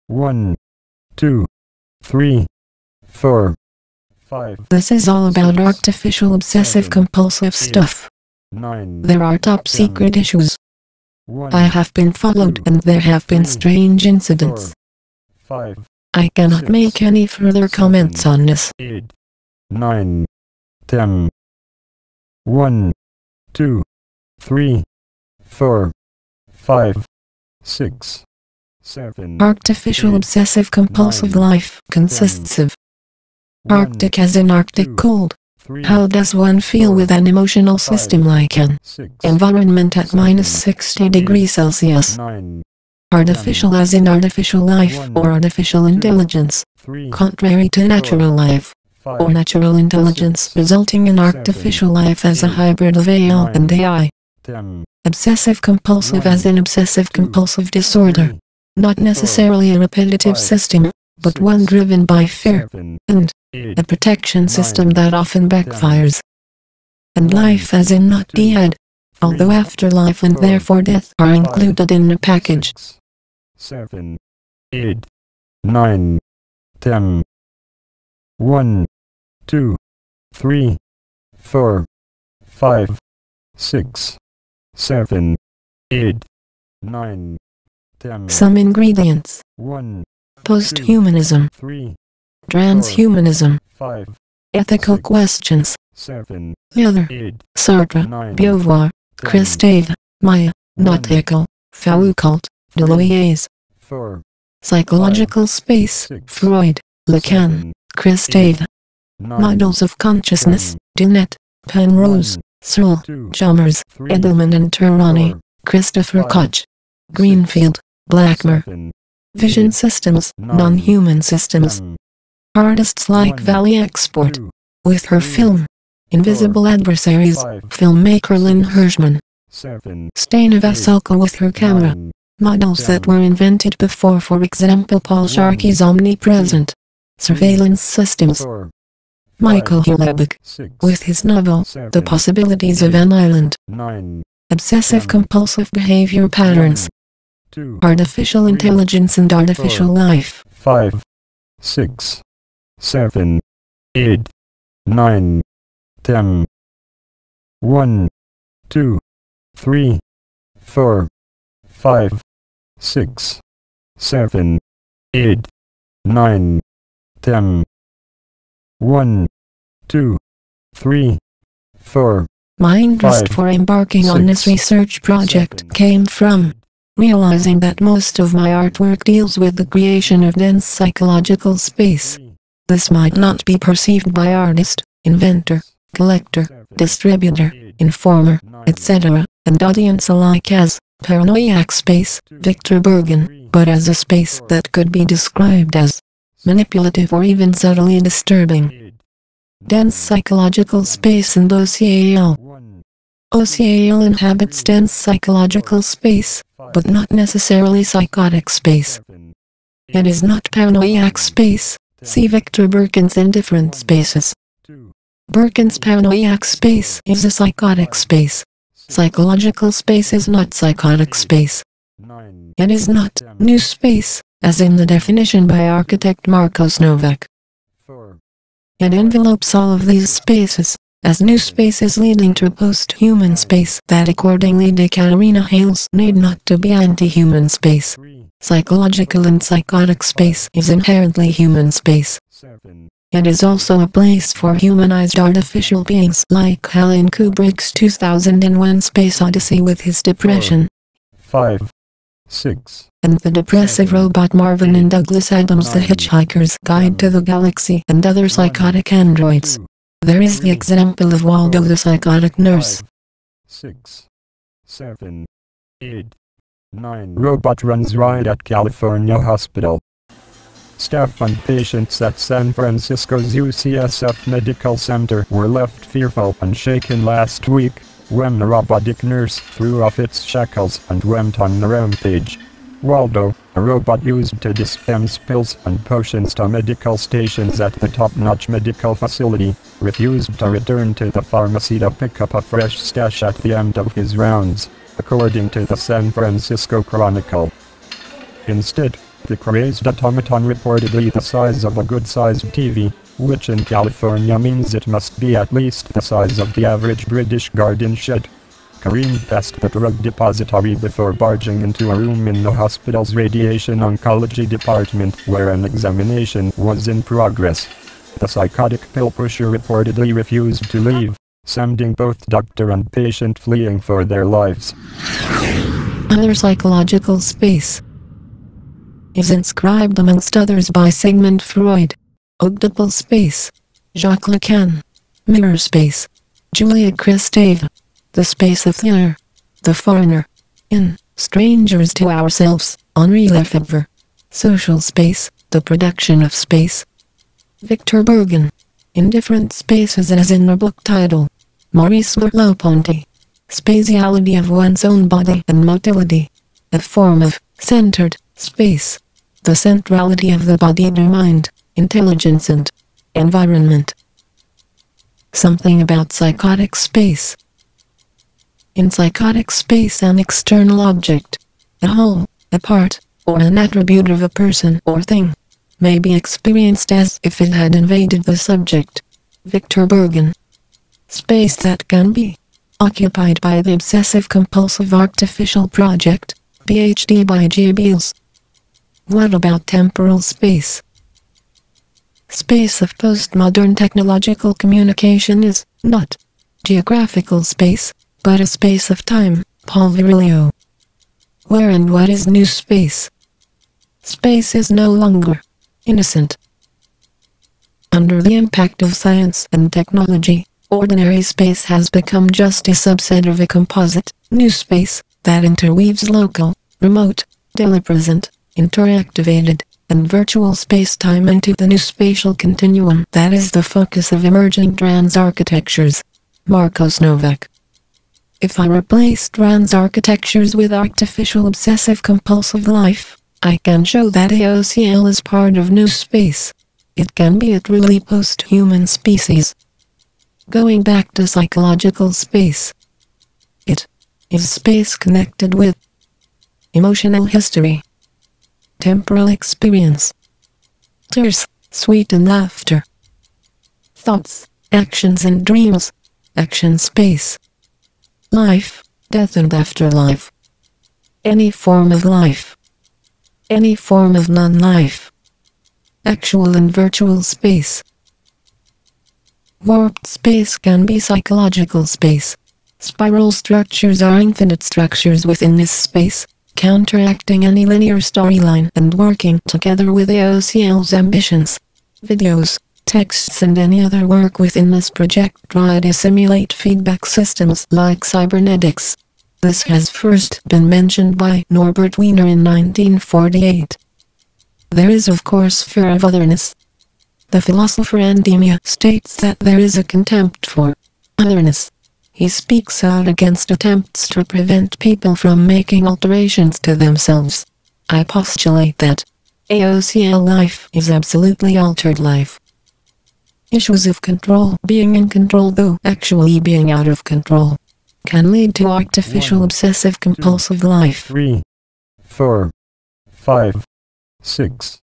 1, 2, 3, 4, 5. This is all about artificial obsessive compulsive stuff. 9. There are top secret issues. 1, I have been followed and there have been strange incidents. 4, 5, I cannot 6, make any further comments on this. 8, 9, 10. 1, 2, 3, 4, 5, 6, 7. Artificial 8, obsessive compulsive 9, life consists of 1, Arctic as in Arctic 2, cold. 3, How does one feel 4, with an emotional 5, system like an 6, environment at 7, minus 60 degrees Celsius? 9, Artificial as in artificial life 1, or artificial 2, intelligence, 3, contrary to natural 4, life, 5, or natural intelligence 6, resulting in 7, artificial life as a 8, hybrid of AI and 9, AI. 10. Obsessive compulsive 1, as in obsessive 2, compulsive disorder, 3, not 4, necessarily a repetitive 5, system, but 6, one driven by fear, 7, and 8, a protection system 9, that often 10. backfires. And 1, life as in not 2, dead, although 3, afterlife and 4, therefore death are 5, included in the package. 6, 7, 8, 9, 10. 1, 2, 3, 4, 5, 6, 7, 8, 9, 10. Some ingredients: 1, 2, posthumanism, 3, 4, transhumanism, 5, ethical 6, questions, 7, Miller, 8, Sartre, 9, Beauvoir, 10. Christave, Maya, 1, Nautical, Foucault, 3, Deleuze. 4, Psychological space, 6, Freud, Lacan, 7, Christave. 8, 9, Models of consciousness, 10. Dunet, Penrose, 1, Searle, 2, Chalmers, 3, Edelman and Turani, 4, Christopher 5, Koch, 6, Greenfield, Blackmer. 7, Vision 8, systems, 9, non-human systems. 10. Artists like 1, Valley Export, 2, with her 3, film, Invisible Adversaries, 5, filmmaker Lynn 6, Hirschman. 7, Stana 8, Vasilka with her camera. 9, Models that 10. were invented before, for example Paul 1, Sharkey's Omnipresent. 3, Surveillance systems. 4, 5, Michael Houellebecq, 6, with his novel, The 7, Possibilities of 8, an Island. 9, Obsessive 10. compulsive behavior patterns. 2, Artificial 3, intelligence and artificial 4, life. 5, 6, 7, 8, 9, 10. 1, 2, 3, 4, 5, 6, 7, 8, 9, 10. 1, 2, 3, 4. My interest 5, for embarking on this 6, research project 7, came from realizing that most of my artwork deals with the creation of dense psychological space. 3, This might not be perceived by artist, inventor, collector, 7, distributor, 8, informer, 9, etc., and audience alike as paranoiac space, 2, Victor Bergen, 3, but as a space 4, that could be described as manipulative or even subtly disturbing. 8, Dense psychological space and OCAL. 1, OCAL inhabits dense psychological space, 5, but not necessarily psychotic space. 7, It is not paranoiac space. See Victor Bergen's Indifferent Spaces. 2, Bergen's paranoiac space is a psychotic space. Psychological space is not psychotic space. 9, It is not new space, as in the definition by architect Marcos Novak. 4, It envelopes all of these spaces, as new spaces leading to post-human space that accordingly Decaterina hails need not to be anti-human space. 3, Psychological and psychotic space is inherently human space. 7, It is also a place for humanized artificial beings like Alan Kubrick's 2001 Space Odyssey with his depression, 5, 6, and the depressive 7, robot Marvin and Douglas Adams' The 9, Hitchhiker's Guide to the Galaxy and other 1, psychotic androids. 2, There is the 3, example of Waldo 4, the psychotic nurse. 5, 6, 7, 8, 9. Robot runs riot at California hospital. Staff and patients at San Francisco's UCSF Medical Center were left fearful and shaken last week when a robotic nurse threw off its shackles and went on a rampage. Waldo, a robot used to dispense pills and potions to medical stations at the top-notch medical facility, refused to return to the pharmacy to pick up a fresh stash at the end of his rounds, according to the San Francisco Chronicle. Instead, The crazed automaton reportedly the size of a good-sized TV, which in California means it must be at least the size of the average British garden shed. Careened past the drug depository before barging into a room in the hospital's radiation oncology department where an examination was in progress. The psychotic pill pusher reportedly refused to leave, sending both doctor and patient fleeing for their lives. Other psychological space is inscribed amongst others by Sigmund Freud. Oedipal space, Jacques Lacan. Mirror space, Julia Kristeva. The space of thinner, the foreigner. In Strangers to Ourselves, Henri Lefebvre. Social space, the production of space. Victor Bergen. In different spaces as in the book title. Maurice Merleau-Ponty. Spatiality of one's own body and motility. A form of centered space. The centrality of the body to mind, intelligence and environment. Something about psychotic space. In psychotic space, an external object, a whole, a part, or an attribute of a person or thing, may be experienced as if it had invaded the subject. Victor Bergen. Space that can be occupied by the obsessive compulsive artificial project, PhD by Gudrun Bielz. What about temporal space? Space of postmodern technological communication is not geographical space, but a space of time. Paul Virilio. Where and what is new space? Space is no longer innocent. Under the impact of science and technology, ordinary space has become just a subset of a composite, new space, that interweaves local, remote, telepresent, interactivated, and virtual space-time into the new spatial continuum that is the focus of emerging trans architectures. Marcos Novak. If I replace trans architectures with artificial obsessive compulsive life, I can show that AOCL is part of new space. It can be a truly post-human species. Going back to psychological space. It is space connected with emotional history, temporal experience, tears, sweet and laughter, thoughts, actions and dreams, action space. Life, death and afterlife. Any form of life. Any form of non-life. Actual and virtual space. Warped space can be psychological space. Spiral structures are infinite structures within this space, counteracting any linear storyline and working together with AOCL's ambitions. Videos, texts and any other work within this project try to simulate feedback systems like cybernetics. This has first been mentioned by Norbert Wiener in 1948. There is of course fear of otherness. The philosopher Andemia states that there is a contempt for otherness. He speaks out against attempts to prevent people from making alterations to themselves. I postulate that AOCL life is absolutely altered life. Issues of control, being in control though actually being out of control, can lead to artificial obsessive compulsive life. 3, 4, 5, 6.